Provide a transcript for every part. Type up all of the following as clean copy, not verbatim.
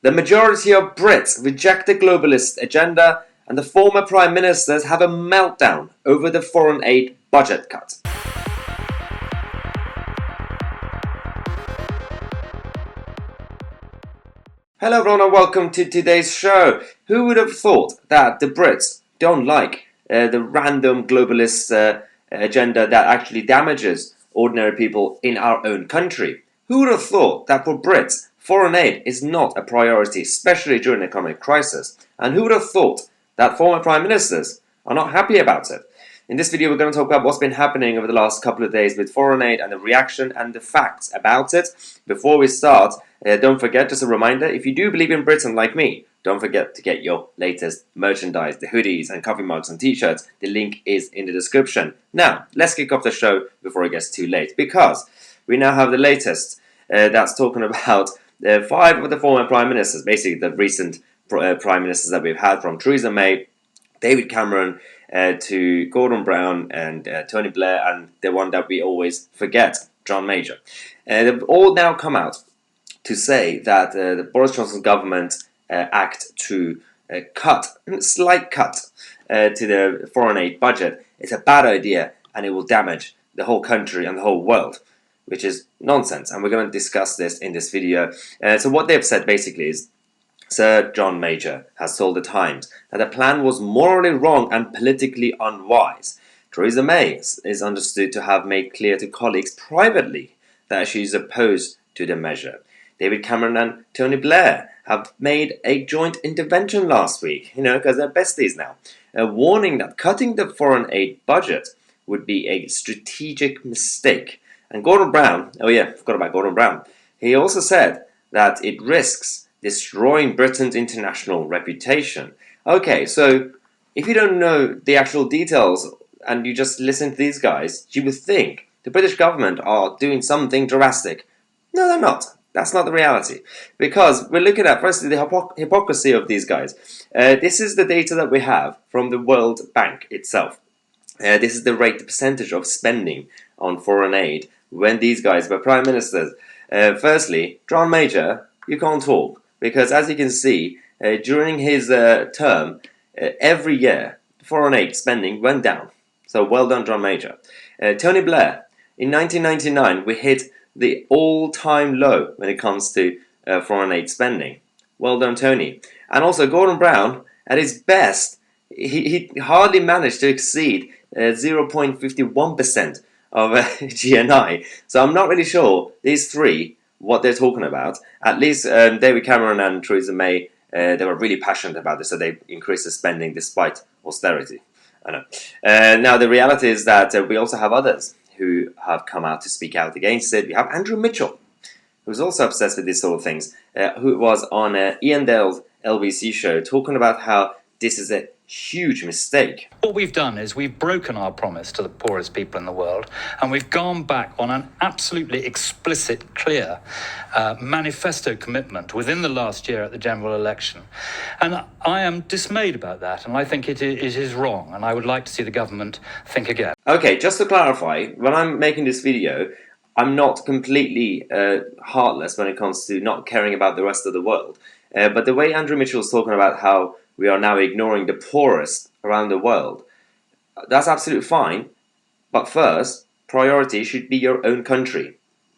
The majority of Brits reject the globalist agenda, and the former Prime Ministers have a meltdown over the foreign aid budget cut. Hello everyone and welcome to today's show. Who would have thought that the Brits don't like the random globalist agenda that actually damages ordinary people in our own country? Who would have thought that for Brits, foreign aid is not a priority, especially during an economic crisis? And who would have thought that former Prime Ministers are not happy about it? In this video, we're going to talk about what's been happening over the last couple of days with foreign aid and the reaction and the facts about it. Before we start, don't forget, just a reminder, if you do believe in Britain like me, don't forget to get your latest merchandise, the hoodies and coffee mugs and t-shirts. The link is in the description. Now, let's kick off the show before it gets too late, because we now have the latest that's talking about 5 of the former Prime Ministers, basically the recent Prime Ministers that we've had, from Theresa May, David Cameron, to Gordon Brown and Tony Blair, and the one that we always forget, John Major. They've all now come out to say that the Boris Johnson government act to slight cut to the foreign aid budget is a bad idea, and it will damage the whole country and the whole world, which is nonsense, and we're going to discuss this in this video. So what they've said basically is, Sir John Major has told the Times that the plan was morally wrong and politically unwise. Theresa May is understood to have made clear to colleagues privately that she is opposed to the measure. David Cameron and Tony Blair have made a joint intervention last week, because they're besties now, warning that cutting the foreign aid budget would be a strategic mistake. And Gordon Brown, forgot about Gordon Brown, he also said that it risks destroying Britain's international reputation. Okay, so if you don't know the actual details and you just listen to these guys, you would think the British government are doing something drastic. No, they're not. That's not the reality. Because we're looking at, firstly, the hypocrisy of these guys. This is the data that we have from the World Bank itself. This is the percentage of spending on foreign aid when these guys were Prime Ministers. Firstly, John Major, you can't talk. Because as you can see, during his term, every year, foreign aid spending went down. So well done, John Major. Tony Blair, in 1999, we hit the all-time low when it comes to foreign aid spending. Well done, Tony. And also Gordon Brown, at his best, he hardly managed to exceed 0.51% of GNI. So I'm not really sure these three what they're talking about. At least David Cameron and Theresa May, they were really passionate about this, so they increased the spending despite austerity. I know. Now the reality is that we also have others who have come out to speak out against it. We have Andrew Mitchell, who's also obsessed with these sort of things, who was on Ian Dale's LBC show talking about how this is a huge mistake. What we've done is we've broken our promise to the poorest people in the world, and we've gone back on an absolutely explicit, clear manifesto commitment within the last year at the general election. And I am dismayed about that, and I think it is wrong, and I would like to see the government think again. Okay, just to clarify, when I'm making this video, I'm not completely heartless when it comes to not caring about the rest of the world. But the way Andrew Mitchell is talking about how we are now ignoring the poorest around the world, that's absolutely fine. But first, priority should be your own country.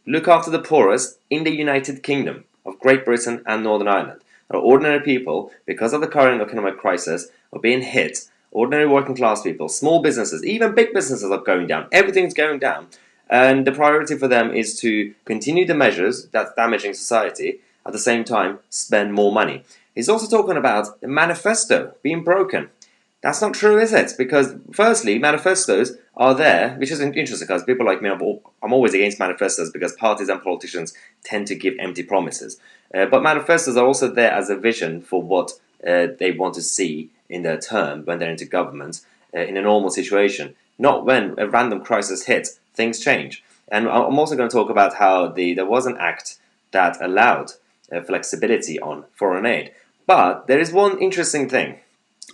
Look after the poorest in the United Kingdom of Great Britain and Northern Ireland. There are ordinary people, because of the current economic crisis, are being hit. Ordinary working class people, small businesses, even big businesses are going down. Everything's going down. And the priority for them is to continue the measures that's damaging society, at the same time spend more money. He's also talking about the manifesto being broken. That's not true, is it? Because firstly, manifestos are there, which is interesting because people like me, I'm always against manifestos because parties and politicians tend to give empty promises. But manifestos are also there as a vision for what they want to see in their term when they're into government in a normal situation. Not when a random crisis hits, things change. And I'm also going to talk about how there was an act that allowed flexibility on foreign aid. But there is one interesting thing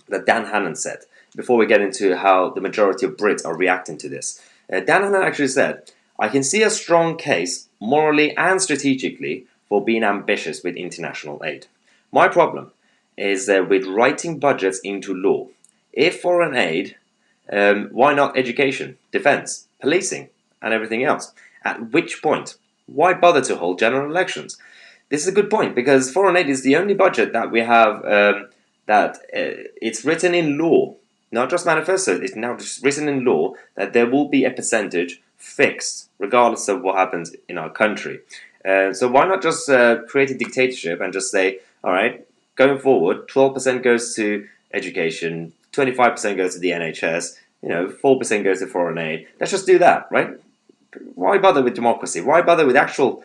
that Dan Hannan said before we get into how the majority of Brits are reacting to this. Dan Hannan actually said, I can see a strong case, morally and strategically, for being ambitious with international aid. My problem is with writing budgets into law. If foreign aid, why not education, defense, policing, and everything else? At which point, why bother to hold general elections? This is a good point, because foreign aid is the only budget that we have that it's written in law, not just manifesto. It's now just written in law that there will be a percentage fixed, regardless of what happens in our country. So why not just create a dictatorship and just say, all right, going forward, 12% goes to education, 25% goes to the NHS, 4% goes to foreign aid. Let's just do that, right? Why bother with democracy? Why bother with actual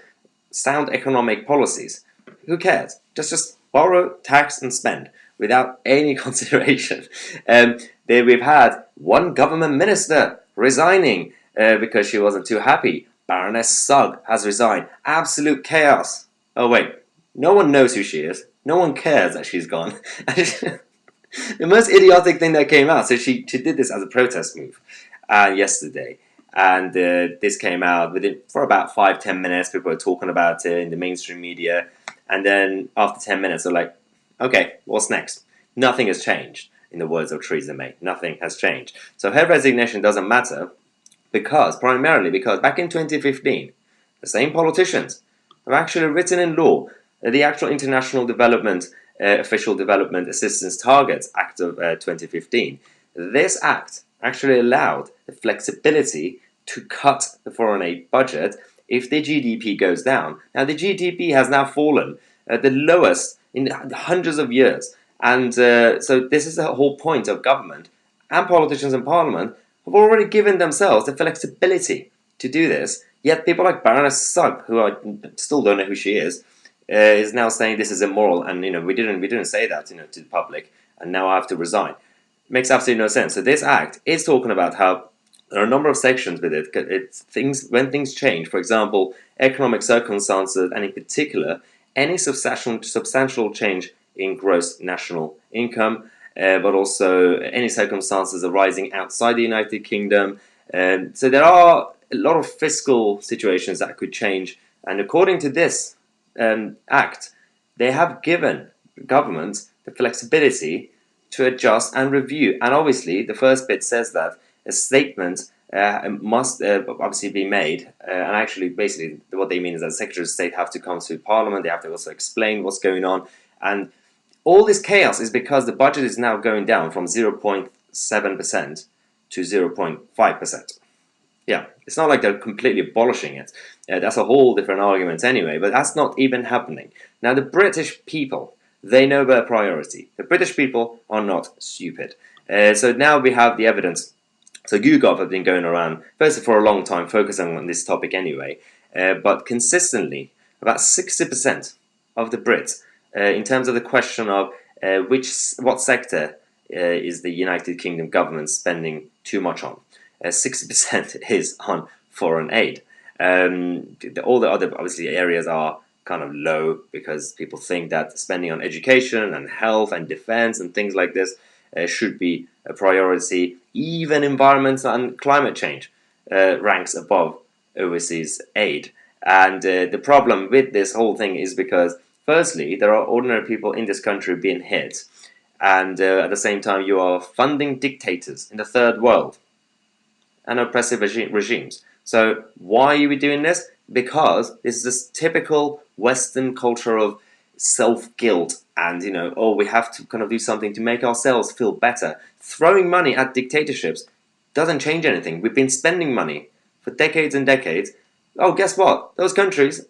sound economic policies? Who cares? Just borrow, tax, and spend without any consideration. We've had one government minister resigning because she wasn't too happy. Baroness Sugg has resigned. Absolute chaos. Oh wait, no one knows who she is. No one cares that she's gone. The most idiotic thing that came out. So she did this as a protest move yesterday. And this came out for about 5-10 minutes. People were talking about it in the mainstream media. And then after 10 minutes, they're like, okay, what's next? Nothing has changed, in the words of Theresa May. Nothing has changed. So her resignation doesn't matter primarily because back in 2015, the same politicians have actually written in law the actual International Development Official Development Assistance Targets Act of 2015. This act actually allowed the flexibility to cut the foreign aid budget if the GDP goes down. Now, the GDP has now fallen at the lowest in hundreds of years. And so this is the whole point of government and politicians in parliament have already given themselves the flexibility to do this. Yet people like Baroness Sugg, who I still don't know who she is now saying this is immoral. And we didn't say that to the public, and now I have to resign. Makes absolutely no sense. So this act is talking about how there are a number of sections with it. When things change, for example, economic circumstances, and in particular, any substantial change in gross national income, but also any circumstances arising outside the United Kingdom. So there are a lot of fiscal situations that could change. And according to this act, they have given governments the flexibility to adjust and review. And obviously, the first bit says that a statement must obviously be made. And actually, basically, what they mean is that the Secretary of State have to come to Parliament. They have to also explain what's going on. And all this chaos is because the budget is now going down from 0.7% to 0.5%. Yeah, it's not like they're completely abolishing it. That's a whole different argument anyway, but that's not even happening. Now, the British people, they know their priority. The British people are not stupid. So now we have the evidence. So YouGov have been going around, firstly for a long time, focusing on this topic anyway, but consistently, about 60% of the Brits, in terms of the question of what sector is the United Kingdom government spending too much on, 60% is on foreign aid. All the other, obviously, areas are kind of low because people think that spending on education and health and defense and things like this should be a priority. Even environment and climate change ranks above overseas aid. And the problem with this whole thing is because, firstly, there are ordinary people in this country being hit, and at the same time you are funding dictators in the third world and oppressive regimes. So why are we doing this? Because this is this typical Western culture of self-guilt and, we have to kind of do something to make ourselves feel better. Throwing money at dictatorships doesn't change anything. We've been spending money for decades and decades. Oh, guess what? Those countries,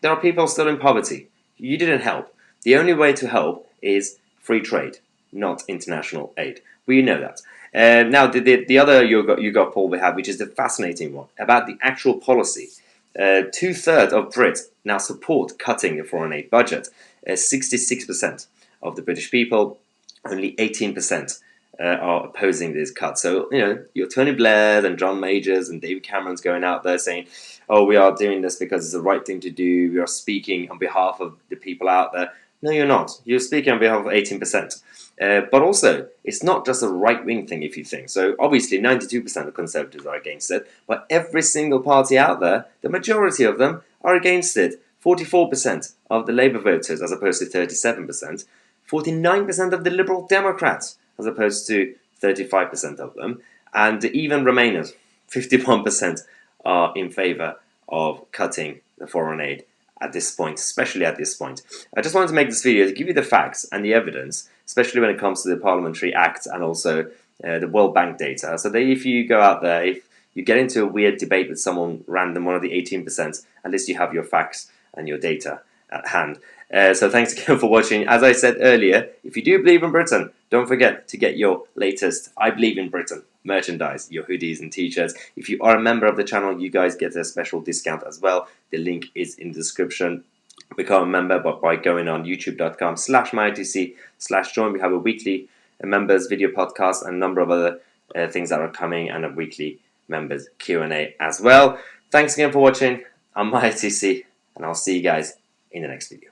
there are people still in poverty. You didn't help. The only way to help is free trade, not international aid. We know that. Now, the other YouGov poll we have, which is the fascinating one, about the actual policy. 2/3 of Brits now support cutting the foreign aid budget. 66% of the British people, only 18% are opposing this cut. So, your Tony Blair and John Majors and David Cameron's going out there saying, oh, we are doing this because it's the right thing to do. We are speaking on behalf of the people out there. No, you're not. You're speaking on behalf of 18%. But also, it's not just a right-wing thing if you think. So obviously 92% of Conservatives are against it, but every single party out there, the majority of them, are against it. 44% of the Labour voters as opposed to 37%, 49% of the Liberal Democrats as opposed to 35% of them, and even Remainers, 51% are in favour of cutting the foreign aid at this point, especially at this point. I just wanted to make this video to give you the facts and the evidence, especially when it comes to the Parliamentary Act and also the World Bank data, so that if you go out there, if you get into a weird debate with someone random, one of the 18%, at least you have your facts and your data at hand. So thanks again for watching. As I said earlier, if you do believe in Britain, don't forget to get your latest I Believe in Britain merchandise, your hoodies and t-shirts. If you are a member of the channel, you guys get a special discount as well. The link is in the description. Become a member by going on youtube.com/myotc/join. We have a weekly members video podcast and a number of other things that are coming, and a weekly members Q&A as well. Thanks again for watching. I'm myotc, and I'll see you guys in the next video.